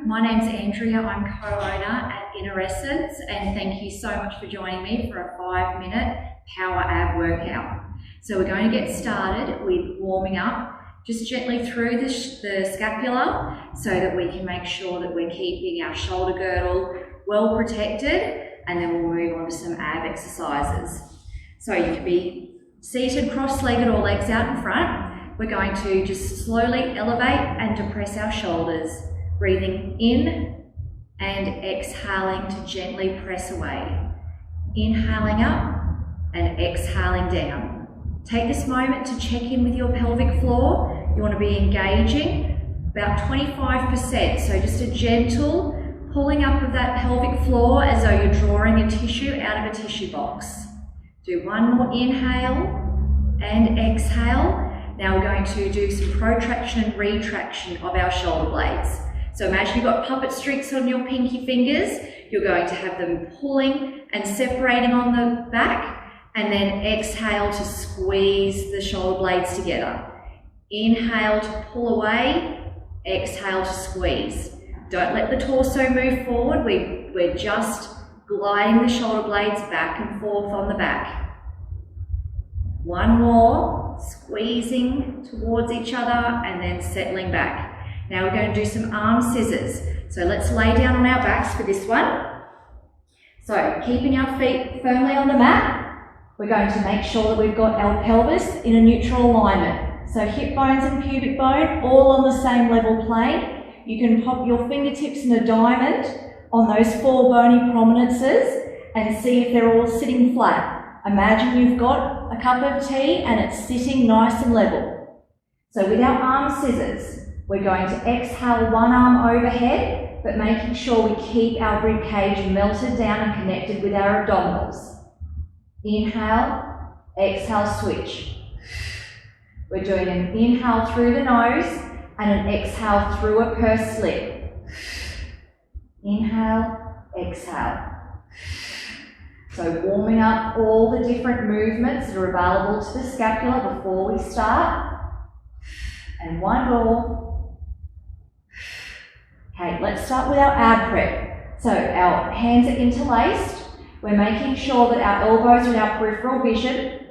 my name's Andrea. I'm co-owner at Inner Essence, and thank you so much for joining me for a 5-minute power ab workout. So we're going to get started with warming up, just gently through the scapula so that we can make sure that we're keeping our shoulder girdle well protected, and then we'll move on to some ab exercises. So you can be seated cross-legged or legs out in front. We're going to just slowly elevate and depress our shoulders, breathing in and exhaling to gently press away. Inhaling up and exhaling down. Take this moment to check in with your pelvic floor. You want to be engaging about 25%, so just a gentle pulling up of that pelvic floor as though you're drawing a tissue out of a tissue box. Do one more inhale and exhale. Now we're going to do some protraction and retraction of our shoulder blades. So imagine you've got puppet strings on your pinky fingers. You're going to have them pulling and separating on the back, and then exhale to squeeze the shoulder blades together. Inhale to pull away, exhale to squeeze. Don't let the torso move forward. We're just gliding the shoulder blades back and forth on the back. One more, squeezing towards each other and then settling back. Now we're going to do some arm scissors. So let's lay down on our backs for this one. So keeping our feet firmly on the mat, we're going to make sure that we've got our pelvis in a neutral alignment. So hip bones and pubic bone all on the same level plane. You can pop your fingertips in a diamond on those 4 bony prominences and see if they're all sitting flat. Imagine you've got a cup of tea and it's sitting nice and level. So with our arm scissors, we're going to exhale one arm overhead, but making sure we keep our rib cage melted down and connected with our abdominals. Inhale, exhale, switch. We're doing an inhale through the nose and an exhale through a pursed lip. Inhale, exhale. So warming up all the different movements that are available to the scapula before we start. And one more. Okay, let's start with our ab prep. So our hands are interlaced. We're making sure that our elbows are in our peripheral vision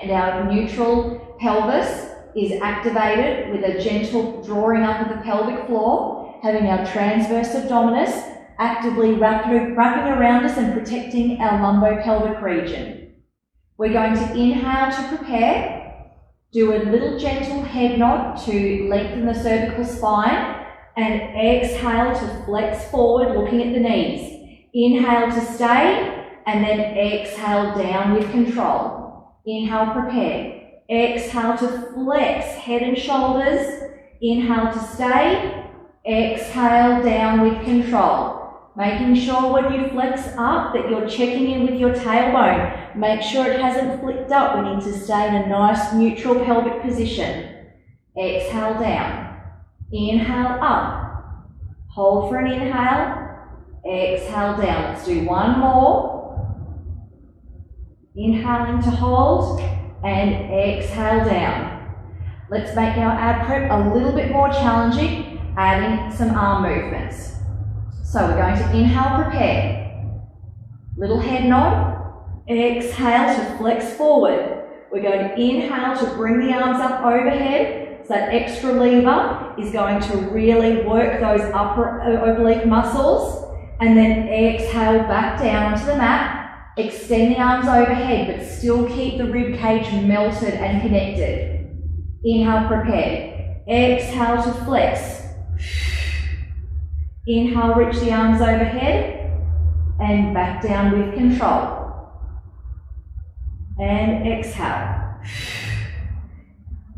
and our neutral pelvis is activated with a gentle drawing up of the pelvic floor, having our transverse abdominis actively wrapping around us and protecting our lumbopelvic region. We're going to inhale to prepare, do a little gentle head nod to lengthen the cervical spine, and exhale to flex forward looking at the knees. Inhale to stay, and then exhale down with control. Inhale, prepare. Exhale to flex head and shoulders. Inhale to stay, exhale down with control. Making sure when you flex up that you're checking in with your tailbone. Make sure it hasn't flicked up. We need to stay in a nice neutral pelvic position. Exhale down. Inhale up. Hold for an inhale. Exhale down. Let's do one more. Inhaling to hold and exhale down. Let's make our ab prep a little bit more challenging, adding some arm movements. So we're going to inhale, prepare. Little head nod. Exhale to flex forward. We're going to inhale to bring the arms up overhead. So that extra lever is going to really work those upper oblique muscles. And then exhale back down onto the mat. Extend the arms overhead, but still keep the rib cage melted and connected. Inhale, prepare. Exhale to flex. Inhale, reach the arms overhead and back down with control. And exhale.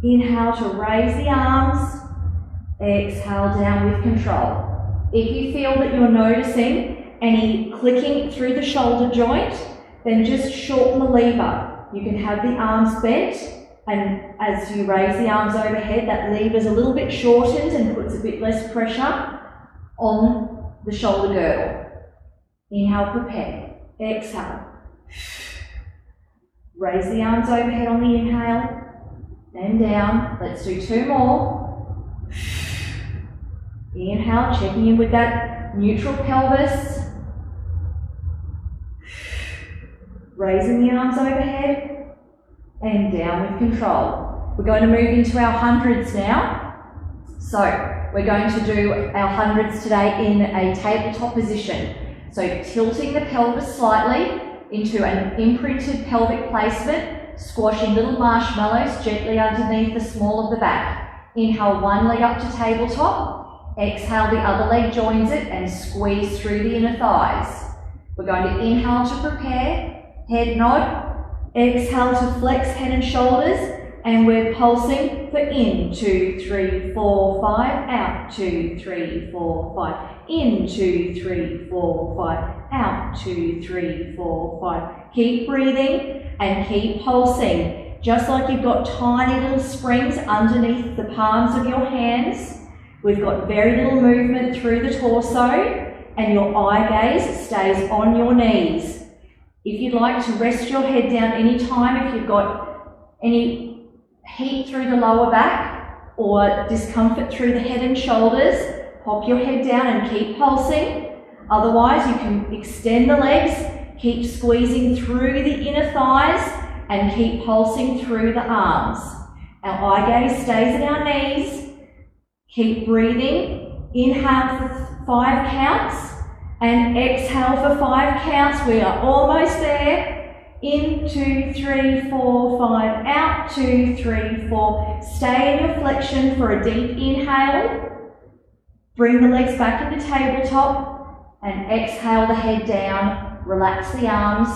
Inhale to raise the arms. Exhale down with control. If you feel that you're noticing any clicking through the shoulder joint, then just shorten the lever. You can have the arms bent, and as you raise the arms overhead, that lever is a little bit shortened and puts a bit less pressure on the shoulder girdle. Inhale, prepare. Exhale. Raise the arms overhead on the inhale and down. Let's do 2 more. Inhale, checking in with that neutral pelvis. Raising the arms overhead and down with control. We're going to move into our hundreds now. So we're going to do our hundreds today in a tabletop position. So tilting the pelvis slightly into an imprinted pelvic placement, squashing little marshmallows gently underneath the small of the back. Inhale, one leg up to tabletop. Exhale, the other leg joins it and squeeze through the inner thighs. We're going to inhale to prepare. Head nod, exhale to flex head and shoulders, and we're pulsing for in, 2, 3, 4, 5, out, 2, 3, 4, 5, in, 2, 3, 4, 5, out, 2, 3, 4, 5. Keep breathing and keep pulsing, just like you've got tiny little springs underneath the palms of your hands. We've got very little movement through the torso, and your eye gaze stays on your knees. If you'd like to rest your head down anytime, if you've got any heat through the lower back or discomfort through the head and shoulders, pop your head down and keep pulsing. Otherwise, you can extend the legs, keep squeezing through the inner thighs, and keep pulsing through the arms. Our eye gaze stays at our knees. Keep breathing. Inhale for 5 counts. And exhale for 5 counts. We are almost there. In, 2, 3, 4, 5. Out, 2, 3, 4. Stay in your flexion for a deep inhale. Bring the legs back into tabletop. And exhale the head down. Relax the arms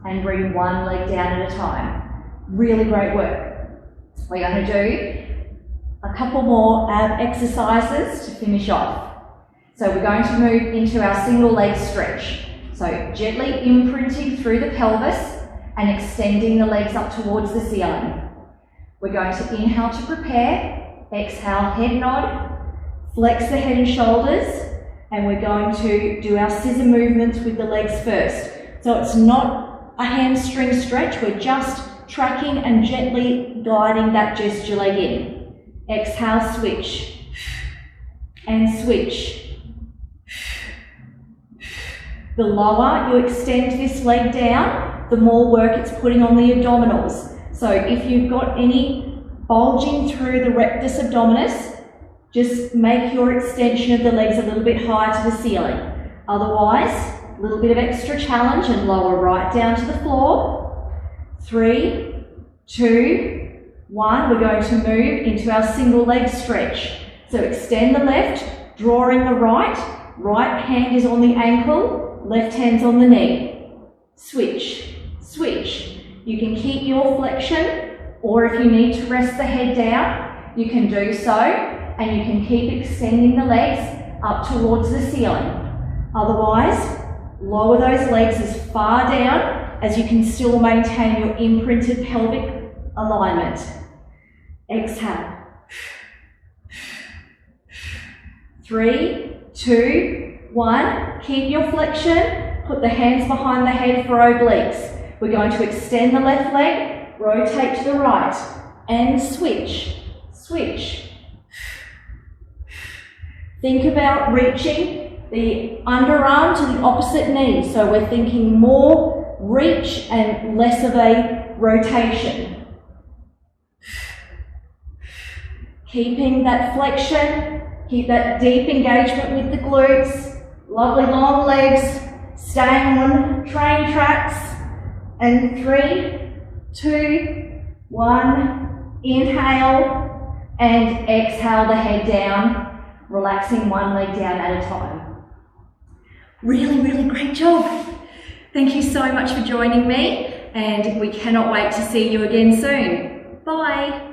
and bring one leg down at a time. Really great work. We're going to do a couple more ab exercises to finish off. So we're going to move into our single leg stretch. So gently imprinting through the pelvis and extending the legs up towards the ceiling. We're going to inhale to prepare, exhale, head nod, flex the head and shoulders, and we're going to do our scissor movements with the legs first. So it's not a hamstring stretch, we're just tracking and gently guiding that gesture leg in. Exhale, switch, and switch. The lower you extend this leg down, the more work it's putting on the abdominals. So if you've got any bulging through the rectus abdominis, just make your extension of the legs a little bit higher to the ceiling. Otherwise, a little bit of extra challenge and lower right down to the floor. 3, 2, 1. We're going to move into our single leg stretch. So extend the left, drawing the right. Right hand is on the ankle, left hand's on the knee. Switch, switch. You can keep your flexion, or if you need to rest the head down, you can do so, and you can keep extending the legs up towards the ceiling. Otherwise, lower those legs as far down as you can still maintain your imprinted pelvic alignment. Exhale. 3, 2, 1. Keep your flexion. Put the hands behind the head for obliques. We're going to extend the left leg, rotate to the right, and switch. Switch. Think about reaching the underarm to the opposite knee. So we're thinking more reach and less of a rotation. Keeping that flexion, keep that deep engagement with the glutes, lovely long legs, staying on train tracks. And 3, 2, 1, inhale and exhale the head down, relaxing one leg down at a time. Really, really great job. Thank you so much for joining me, and we cannot wait to see you again soon. Bye.